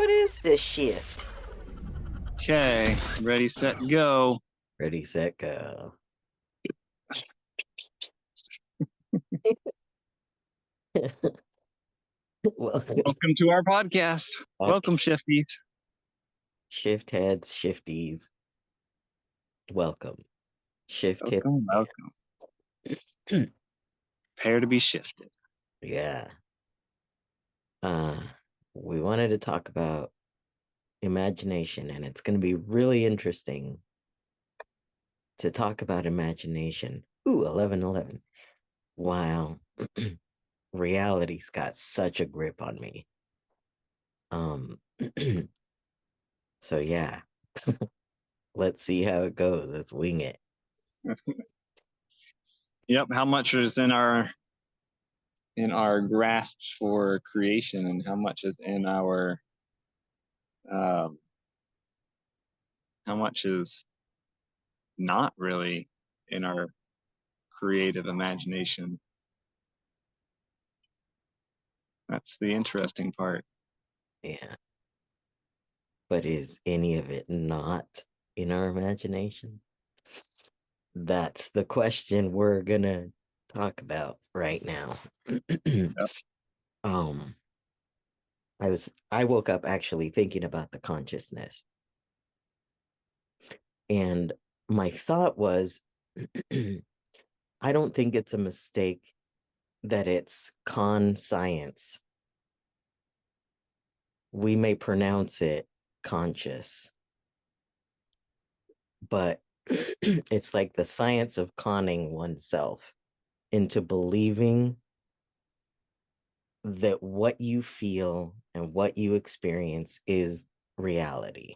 What is this shift? Okay, ready, set, go. Ready, set, go. Welcome, Welcome to our podcast. Welcome, Shifties. shift heads, shifties. Welcome, shift hip. Welcome. Prepare to be shifted. Yeah. We wanted to talk about imagination, and it's going to be really interesting to talk about imagination. Ooh, 11:11. Wow. Reality's got such a grip on me. Um, so yeah, let's see how it goes. Let's wing it. Yep. How much is in our grasp for creation, and how much is in our how much is not really in our creative imagination? That's the interesting part. Yeah. But is any of it not in our imagination? That's the question we're gonna talk about right now. Yep. um I woke up actually thinking about the consciousness. And my thought was I don't think it's a mistake that it's con-science. We may pronounce it conscious, but it's like the science of conning oneself into believing that what you feel and what you experience is reality.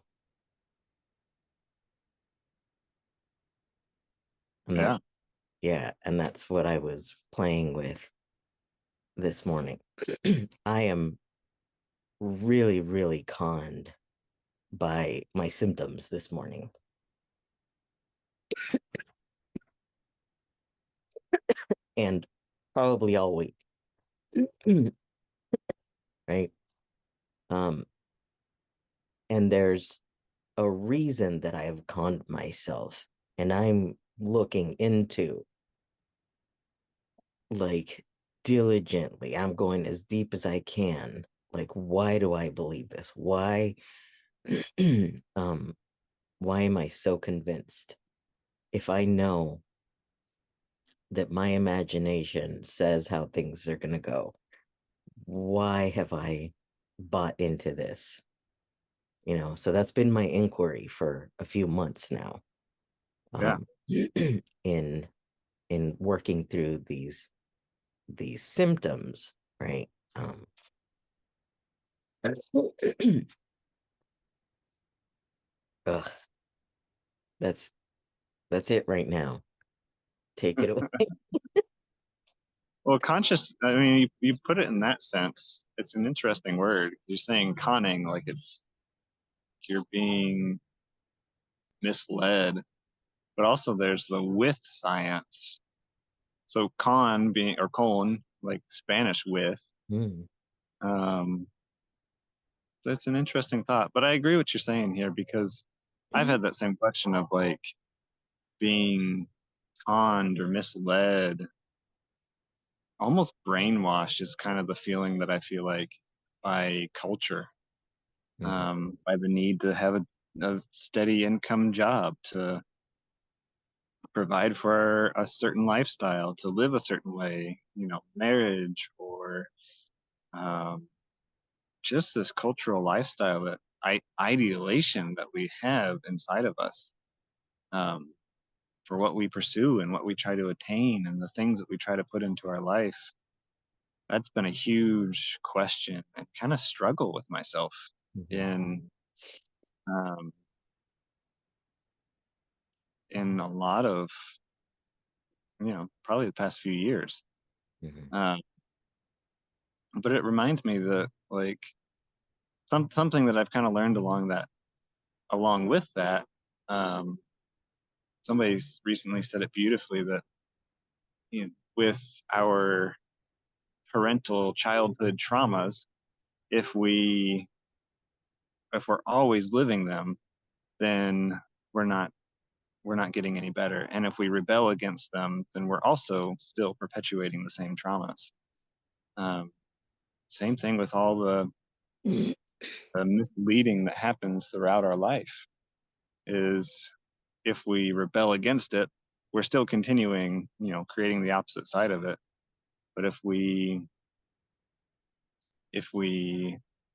And Yeah. and that's what I was playing with this morning. I am really, really conned by my symptoms this morning. And probably all week. Right? And there's a reason that I have conned myself, and I'm looking into like diligently. I'm going as deep as I can. Like, why do I believe this? Why why am I so convinced? If I know that my imagination says how things are gonna go, why have I bought into this? So that's been my inquiry for a few months now. Yeah. In working through these symptoms, right? Ugh, that's it right now. Take it away. Well, conscious, I mean, you put it in that sense. It's an interesting word. You're saying conning, like you're being misled, but also there's the with science. So con being, or con, like Spanish with. Mm. Um, so it's an interesting thought. But I agree what you're saying here, because I've had that same question of like being conned or misled, almost brainwashed is kind of the feeling that I feel like by culture, by the need to have a steady income job, to provide for a certain lifestyle, to live a certain way, marriage, or um, just this cultural lifestyle, that ideation that we have inside of us, um, for what we pursue and what we try to attain and the things that we try to put into our life. That's been a huge question and kind of struggle with myself in um, in a lot of, probably the past few years. Um, but it reminds me that, like, something that I've kind of learned along with that. Um, Somebody's recently said it beautifully, that with our parental childhood traumas, if we if we're always living them, then we're not we're not getting any better. And if we rebel against them, then we're also still perpetuating the same traumas. Um, Same thing with all the misleading that happens throughout our life is if we rebel against it, we're still continuing, creating the opposite side of it. But if we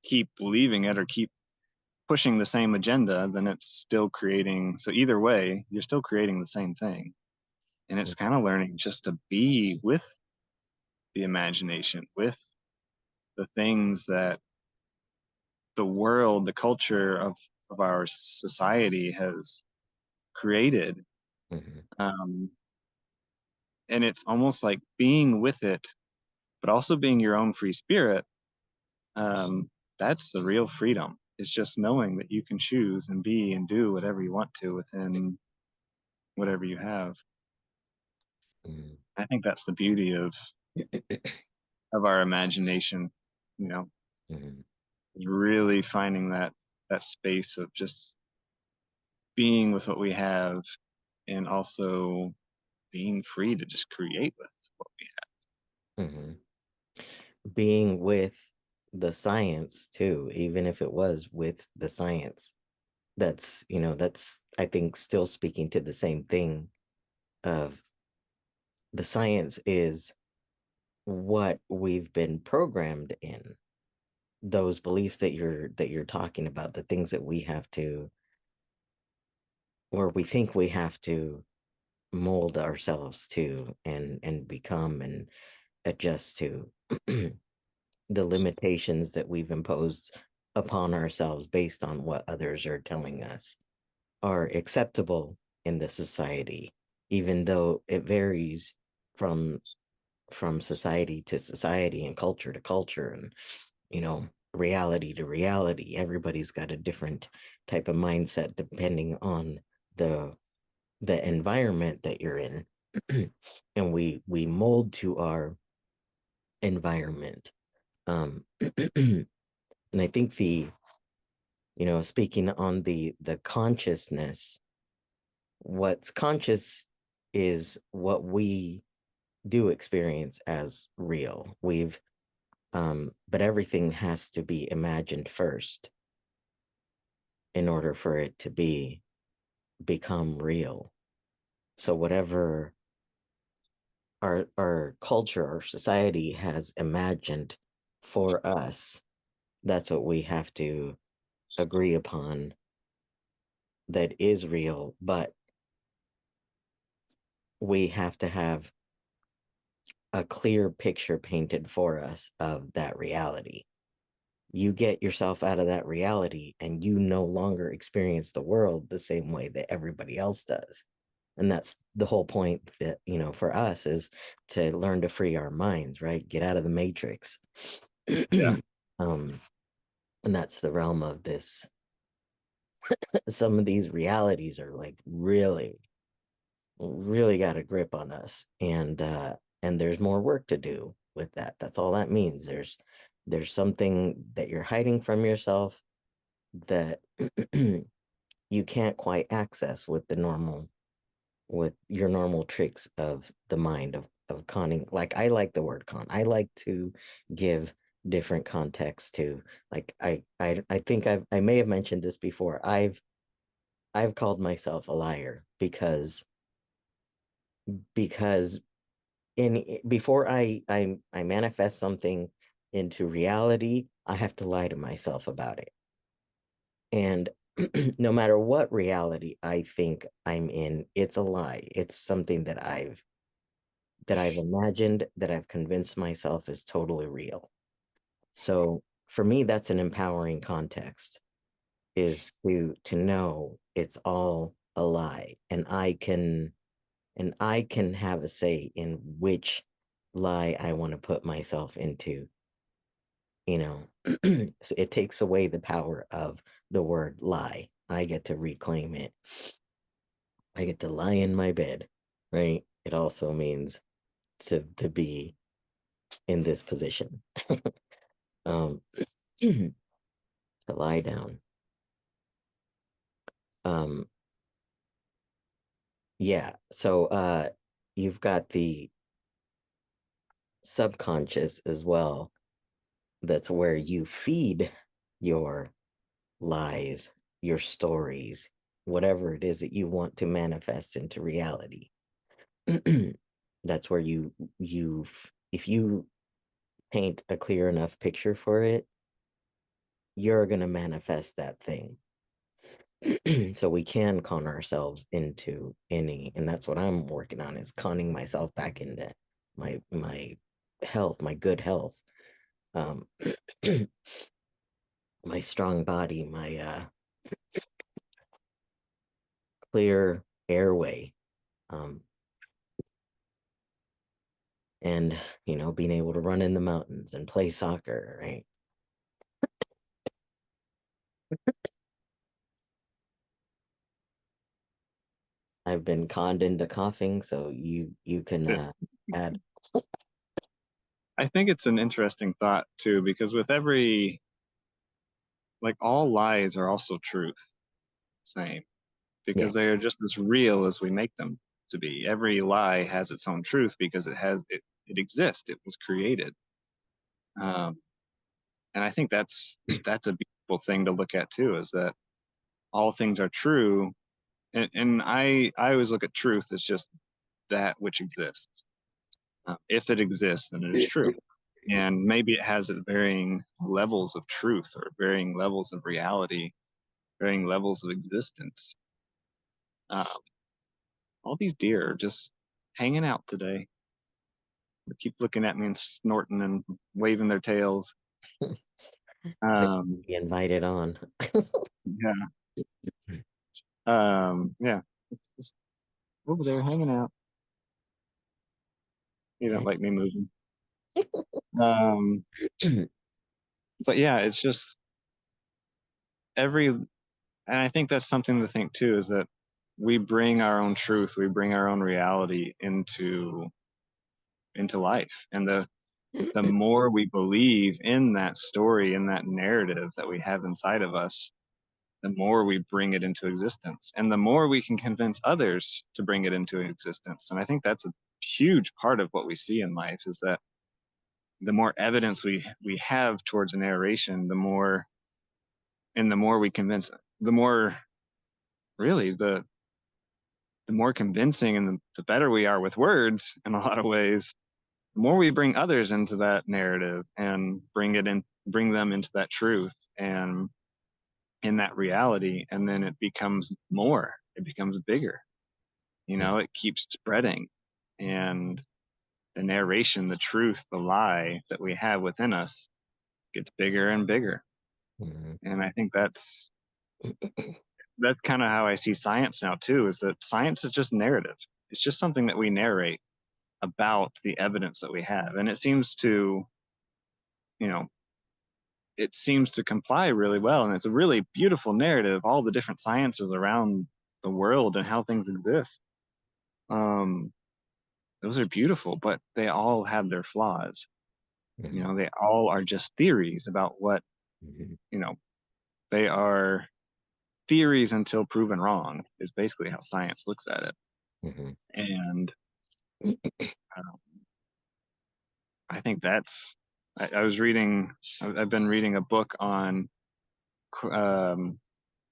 keep believing it or keep pushing the same agenda, then it's still creating. So either way, you're still creating the same thing. And it's kind of learning just to be with the imagination, with the things that the world, the culture of our society has created. Mhm. Um, and it's almost like being with it, but also being your own free spirit. That's the real freedom. It's just knowing that you can choose and be and do whatever you want to within whatever you have. Mhm. I think that's the beauty of our imagination, you know, Mhm. really finding that space of just being with what we have and also being free to just create with what we Mhm. Being with the science too, even if it was with the science, that's I think still speaking to the same thing of the science is what we've been programmed in, those beliefs that you're talking about, the things that we have to, or we think we have to mold ourselves to and become and adjust to the limitations that we've imposed upon ourselves based on what others are telling us are acceptable in the society, even though it varies from society to society and culture to culture and reality to reality. Everybody's got a different type of mindset depending on the environment that you're in. And we mold to our environment. And I think speaking on the consciousness, what's conscious is what we do experience as real. But everything has to be imagined first in order for it to become real. So whatever our culture, our society has imagined for us, that's what we have to agree upon that is real, but we have to have a clear picture painted for us of that reality. You get yourself out of that reality and you no longer experience the world the same way that everybody else does. And that's the whole point that, for us is to learn to free our minds, right? Get out of the matrix. have. um, and that's the realm of this. Some of these realities are like really, really got a grip on us. And there's more work to do with that. That's all that means. There's something that you're hiding from yourself that you can't quite access with your normal tricks of the mind of conning. Like, I like the word con. I like to give different contexts to, like, I think I may have mentioned this before. I've called myself a liar because in before I manifest something into reality, I have to lie to myself about it. And no matter what reality I think I'm in, it's a lie. It's something that I've imagined, that I've convinced myself is totally real. So for me, that's an empowering context, is to know it's all a lie, and I can have a say in which lie I want to put myself into. So it takes away the power of the word lie. I get to reclaim it. I get to lie in my bed, right? It also means to be in this position. um to lie down. Um, yeah. So you've got the subconscious as well. That's where you feed your lies, your stories, whatever it is that you want to manifest into reality. That's where you if you paint a clear enough picture for it, you're going to manifest that thing. So we can con ourselves into any, and that's what I'm working on, is conning myself back into my health, my good health, um my strong body, my clear airway, um and being able to run in the mountains and play soccer, right? I've been conned into coughing, so you can add. I think it's an interesting thought too, because with every, like, all lies are also truth, same, Yeah. because they are just as real as we make them to be. Every lie has its own truth because it exists. It was created. Um, and I think that's a beautiful thing to look at too, is that all things are true. And I always look at truth as just that which exists. If it exists, then it is true. And maybe it has varying levels of truth or varying levels of reality, varying levels of existence. Um, all these deer are just hanging out today. They keep looking at me and snorting and waving their tails. They Um, be invited on. yeah. Yeah. Just over there hanging out. You don't like me moving. Um, but yeah, it's just every, and I think that's something to think too, is that we bring our own truth, we bring our own reality into life. And the more we believe in that story, in that narrative that we have inside of us, the more we bring it into existence and the more we can convince others to bring it into existence. And I think that's a huge part of what we see in life, is that the more evidence we have towards a narration, the more we convince, the more, really, the more convincing and the better we are with words in a lot of ways, the more we bring others into that narrative and bring them into that truth and in that reality. And then it becomes bigger, it keeps spreading. And the narration, the truth, the lie that we have within us gets bigger and bigger. Mhm. And I think that's kind of how I see science now too, is that science is just narrative. It's just something that we narrate about the evidence that we have. And you know, it seems to comply really well. And it's a really beautiful narrative, all the different sciences around the world and how things exist. Um, those are beautiful, but they all have their flaws. Mhm. They all are just theories about what, Mhm. you know, they are theories until proven wrong, is basically how science looks at it. Mhm. And um, I think I was reading, I've been reading a book um,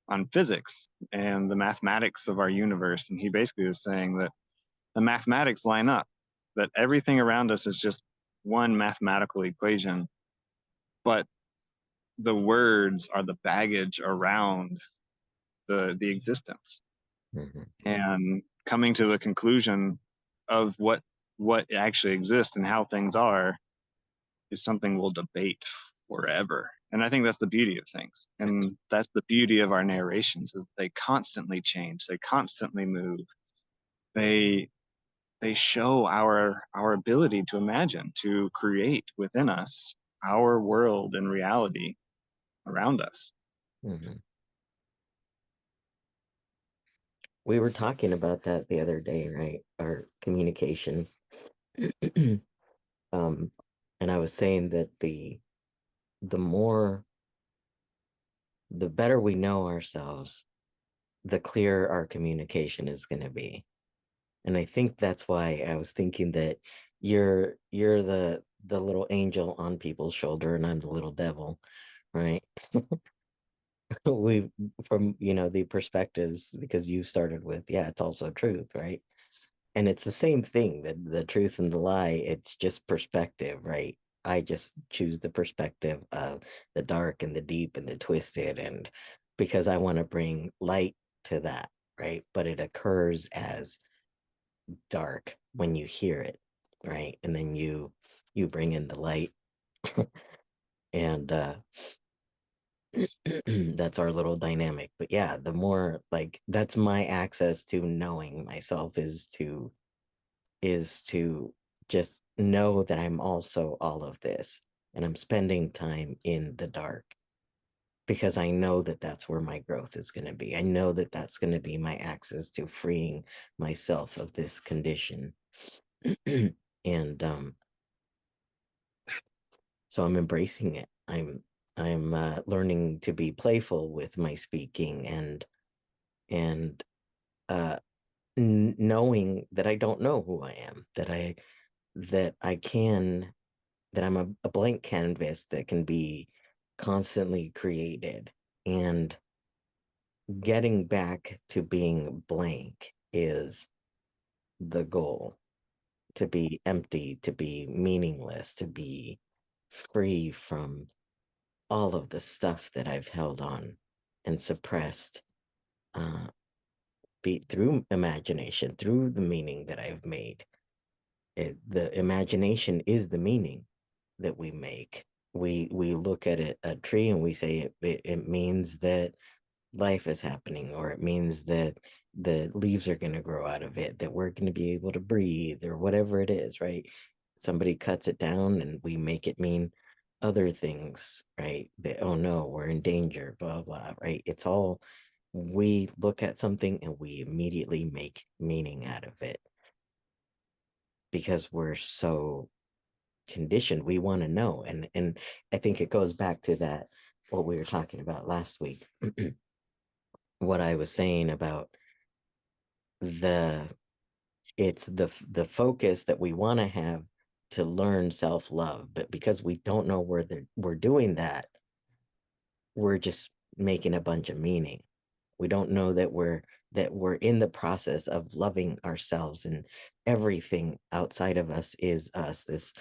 on physics and the mathematics of our universe. And he basically was saying that the mathematics line up, that everything around us is just one mathematical equation, but the words are the baggage around the existence. Mhm. And coming to the conclusion of what actually exists and how things are is something we'll debate forever. And I think that's the beauty of things. And that's the beauty of our narrations, is they constantly change, they constantly move. They they show our ability to imagine, to create within us our world and reality around us. Mhm. We were talking about that the other day, right? Our communication. um, and I was saying that the more the better we know ourselves, the clearer our communication is going to be. And I think that's why I was thinking that you're the little angel on people's shoulder and I'm the little devil, right? We from the perspectives because you started with, yeah, it's also truth, right? And it's the same thing, that the truth and the lie, it's just perspective, right? I just choose the perspective of the dark and the deep and the twisted, and because I want to bring light to that, right? But it occurs as dark when you hear it, right? And then you bring in the light, and that's our little dynamic. But yeah, the more, like, that's my access to knowing myself, is to just know that I'm also all of this, and I'm spending time in the dark because I know that that's where my growth is going to be. I know that that's going to be my access to freeing myself of this condition. And so I'm embracing it. I'm learning to be playful with my speaking, and uh knowing that I don't know who I am, that I can that I'm a blank canvas that can be constantly created. And getting back to being blank is the goal, to be empty, to be meaningless, to be free from all of the stuff that I've held on and suppressed, uh, be through imagination, through the meaning that I've made. The imagination is the meaning that we make. We look at a tree and we say it means that life is happening, or it means that the leaves are going to grow out of it, that we're going to be able to breathe, or whatever it is, right? Somebody cuts it down and we make it mean other things, right? That, oh no, we're in danger, blah, blah, right? It's all, we look at something and we immediately make meaning out of it because we're so conditioned. We want to know. And I think it goes back to that, what we were talking about last week, what I was saying about the it's the focus that we want to have to learn self-love, but because we don't know where we're doing that, we're just making a bunch of meaning. We don't know that we're in the process of loving ourselves, and everything outside of us is us. This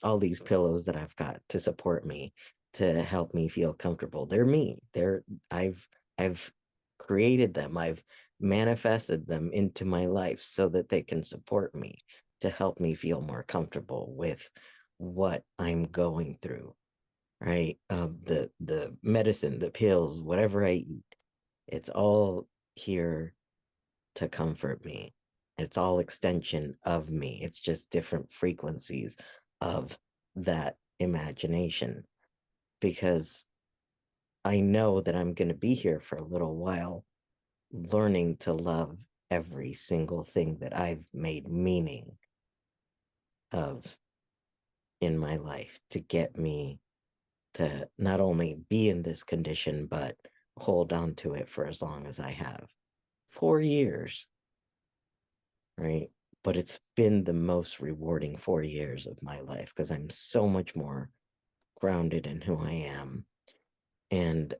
all these pillows that I've got to support me, to help me feel comfortable, they're me. I've created them. I've manifested them into my life so that they can support me, to help me feel more comfortable with what I'm going through, right? The medicine, the pills, whatever I eat, it's all here to comfort me. It's all extension of me. It's just different frequencies of that imagination, because I know that I'm going to be here for a little while, learning to love every single thing that I've made meaning of in my life, to get me to not only be in this condition, but hold on to it for as long as I have. 4 years, right? But it's been the most rewarding 4 years of my life because I'm so much more grounded in who I am and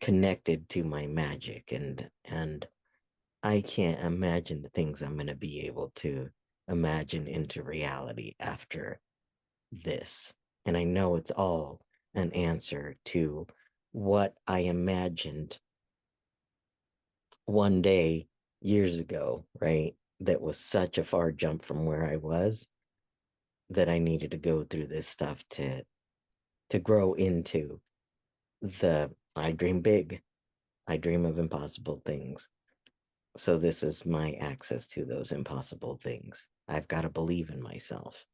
connected to my magic, and I can't imagine the things I'm going to be able to imagine into reality after this. And I know it's all an answer to what I imagined one day years ago, right? That was such a far jump from where I was, that I needed to go through this stuff to grow into the I dream big. I dream of impossible things. So this is my access to those impossible things. I've got to believe in myself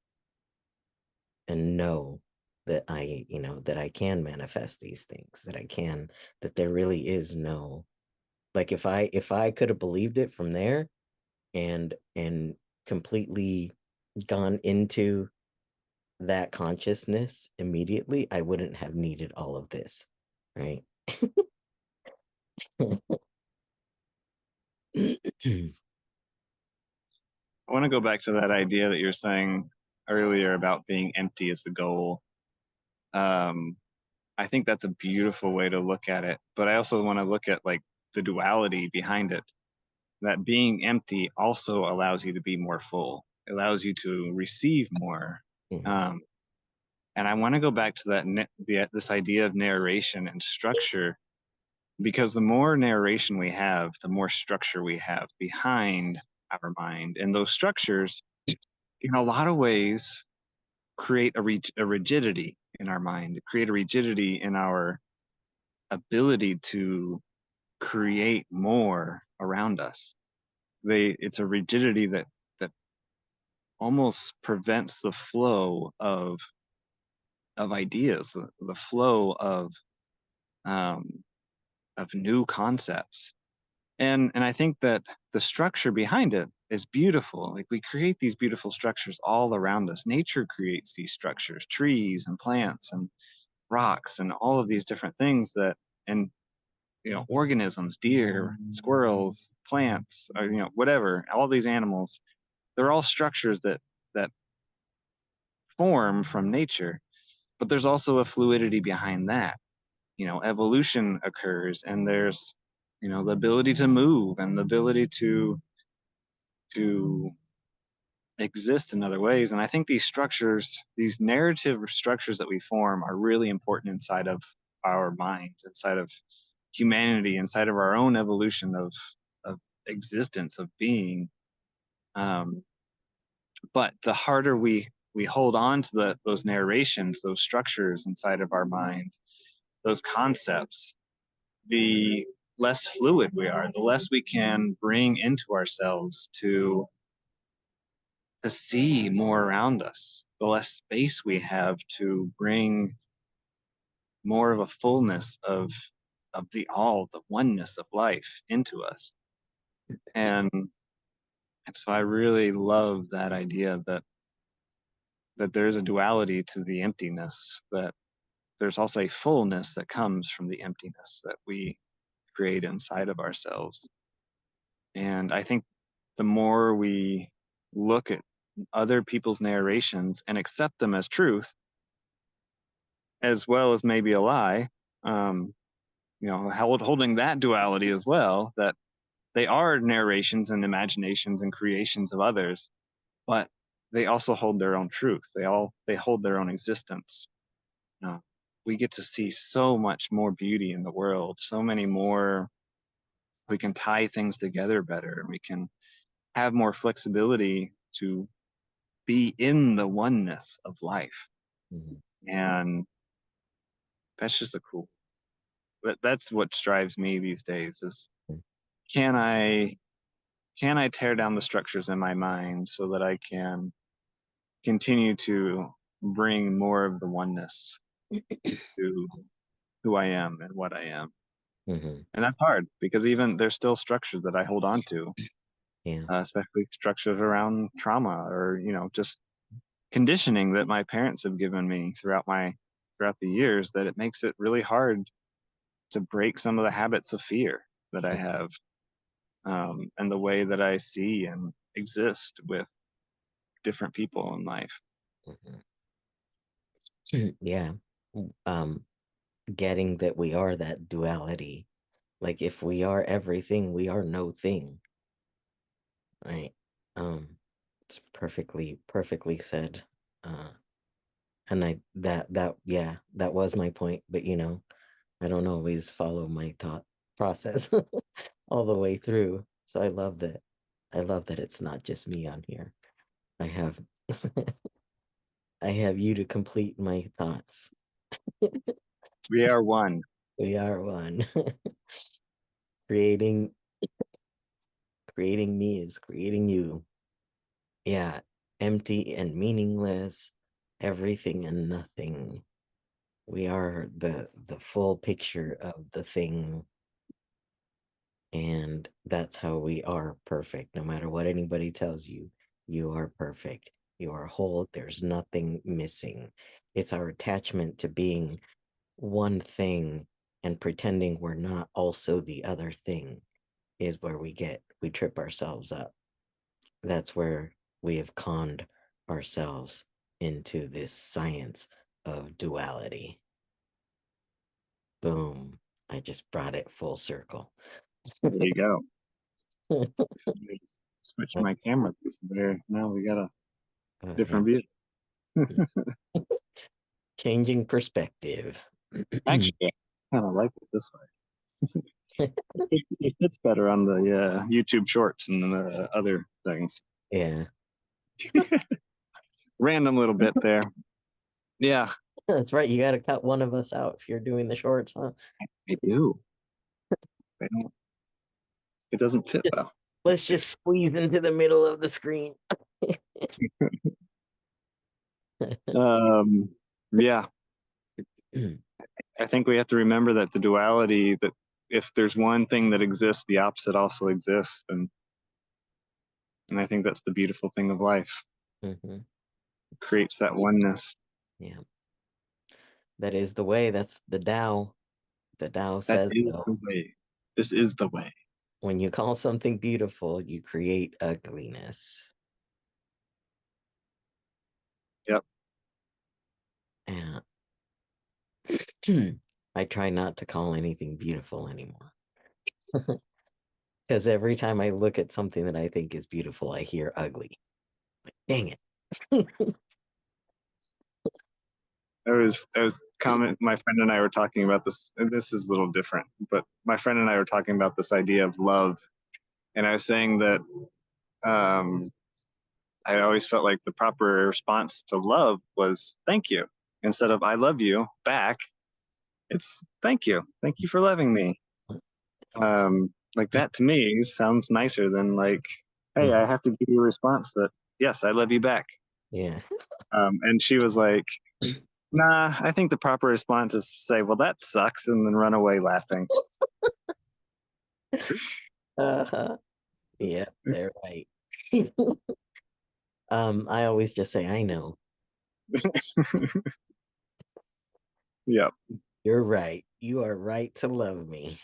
and know that that I can manifest these things, that there really is no, like, if I could have believed it from there, and completely gone into that consciousness immediately, I wouldn't have needed all of this, right? I want to go back to that idea that you're saying earlier about being empty as the goal. Um, I think that's a beautiful way to look at it, but I also want to look at like the duality behind it. That being empty also allows you to be more full. It allows you to receive more. Mhm. Um, and I want to go back to this idea of narration and structure, because the more narration we have, the more structure we have behind our mind, and those structures, in a lot of ways, create a rigidity in our mind, create a rigidity in our ability to create more around us. It's a rigidity that almost prevents the flow of ideas, the flow um, of new concepts. And I think that the structure behind it is beautiful. Like, we create these beautiful structures all around us. Nature creates these structures, trees and plants and rocks and all of these different things that, and organisms, deer, squirrels, plants, or whatever, all these animals, they're all structures that form from nature. But there's also a fluidity behind that. Evolution occurs, and there's the ability to move and the ability to exist in other ways. And I think these structures, these narrative structures that we form, are really important inside of our minds, inside of humanity, inside of our own evolution of existence, of being. Um, but the harder we hold on to those narrations, those structures inside of our mind, those concepts, the less fluid we are, the less we can bring into ourselves to see more around us, the less space we have to bring more of a fullness of the all, the oneness of life into us. And so I really love that idea that there's a duality to the emptiness, that there's also a fullness that comes from the emptiness that we create inside of ourselves. And I think the more we look at other people's narrations and accept them as truth, as well as maybe a lie, um, holding that duality as well, that they are narrations and imaginations and creations of others, but they also hold their own truth. They hold their own existence. Uh, we get to see so much more beauty in the world, so many more. We can tie things together better. We can have more flexibility to be in the oneness of life. Mhm. And that's just a cool, that's what drives me these days is, can I can I tear down the structures in my mind so that I can continue to bring more of the oneness to who I am and what I am. Mhm. And that's hard, because even there's still structures that I hold on to, Yeah. especially structures around trauma, or just conditioning that my parents have given me throughout the years, that it makes it really hard to break some of the habits of fear that I have, and the way that I see and exist with different people in life. Mhm. Yeah. Um, Getting that we are that duality. Like, if we are everything, we are no thing. Right. It's perfectly said. Uh, and yeah, that was my point. But I don't always follow my thought process all the way through. So I love that. I love that it's not just me on here. I have I have you to complete my thoughts. We are one. We are one. creating creating me is creating you. Yeah, empty and meaningless, everything and nothing. We are the full picture of the thing, and that's how we are perfect. No matter what anybody tells you, you are perfect. You are whole. There's nothing missing. It's our attachment to being one thing and pretending we're not also the other thing. is where we trip ourselves up. That's where we have conned ourselves into this science of duality. Boom. I just brought it full circle. There you go. Switch my camera piece there. Now we got a different view. Changing perspective. Actually, I kind of like it this way. It fits better on the YouTube Shorts and the other things. Yeah. Random little bit there. Yeah, That's right. You got to cut one of us out if you're doing the shorts, huh? I do. They don't. It doesn't fit well. Let's just squeeze into the middle of the screen. Yeah, I think we have to remember that the duality, that if there's one thing that exists, the opposite also exists, and I think that's the beautiful thing of life. Mm-hmm. It creates that oneness. Yeah. That is the way. That's the Tao. The Tao That says is so. the way. This is the way. When you call something beautiful, you create ugliness. Yep. And I try not to call anything beautiful anymore. Because every time I look at something that I think is beautiful, I hear ugly. Like, dang it. My friend and I were talking about this, and this is a little different, but my friend and I were talking about this idea of love. And I was saying that um, I always felt like the proper response to love was thank you. Instead of I love you back, it's thank you. Thank you for loving me. Like that to me sounds nicer than like, hey, I have to give you a response that, yes, I love you back. Yeah. And she was like, nah, I think the proper response is to say, well, that sucks, and then run away laughing. Uh-huh. Yeah, they're right. I always just say, I know. Yep. You're right. You are right to love me.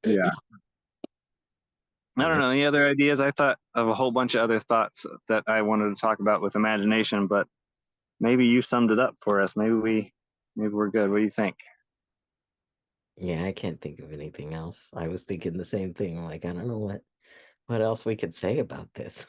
Yeah. I don't Yeah. know. Any other ideas? I thought of a whole bunch of other thoughts that I wanted to talk about with imagination, but maybe you summed it up for us. Maybe we're good. What do you think? Yeah, I can't think of anything else. I was thinking the same thing. Like, I don't know what else we could say about this.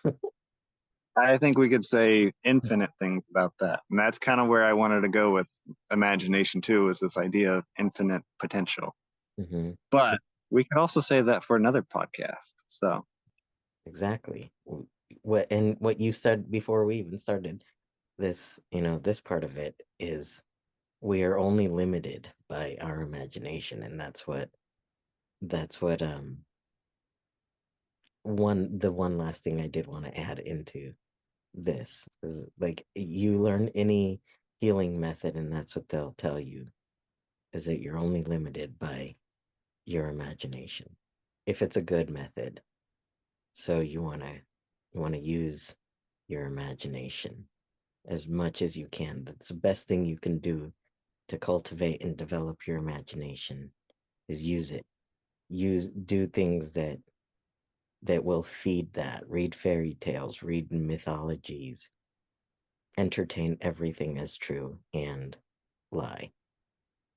I think we could say infinite things about that. And that's kind of where I wanted to go with imagination too, is this idea of infinite potential. Mm-hmm. But we could also say that for another podcast. So Exactly. What you said before we even started this, this part of it is we are only limited by our imagination, and that's what the one last thing I did want to add into this is like you learn any healing method, and that's what they'll tell you is that you're only limited by your imagination if it's a good method. So you want to use your imagination as much as you can. That's the best thing you can do to cultivate and develop your imagination is use it. Do things that will feed that. Read fairy tales, read mythologies, entertain everything as true and lie.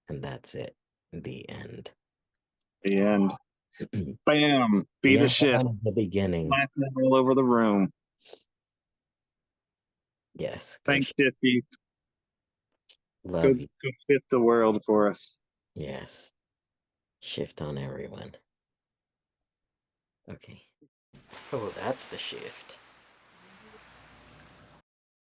And that's it. The end. the end. Bam. Be Yeah, the shift. the beginning. Laughing all over the room. Yes, go Thanks, Shifty. love you. Go shift the world for us. Yes. Shift on everyone. Okay. Oh, that's the shift.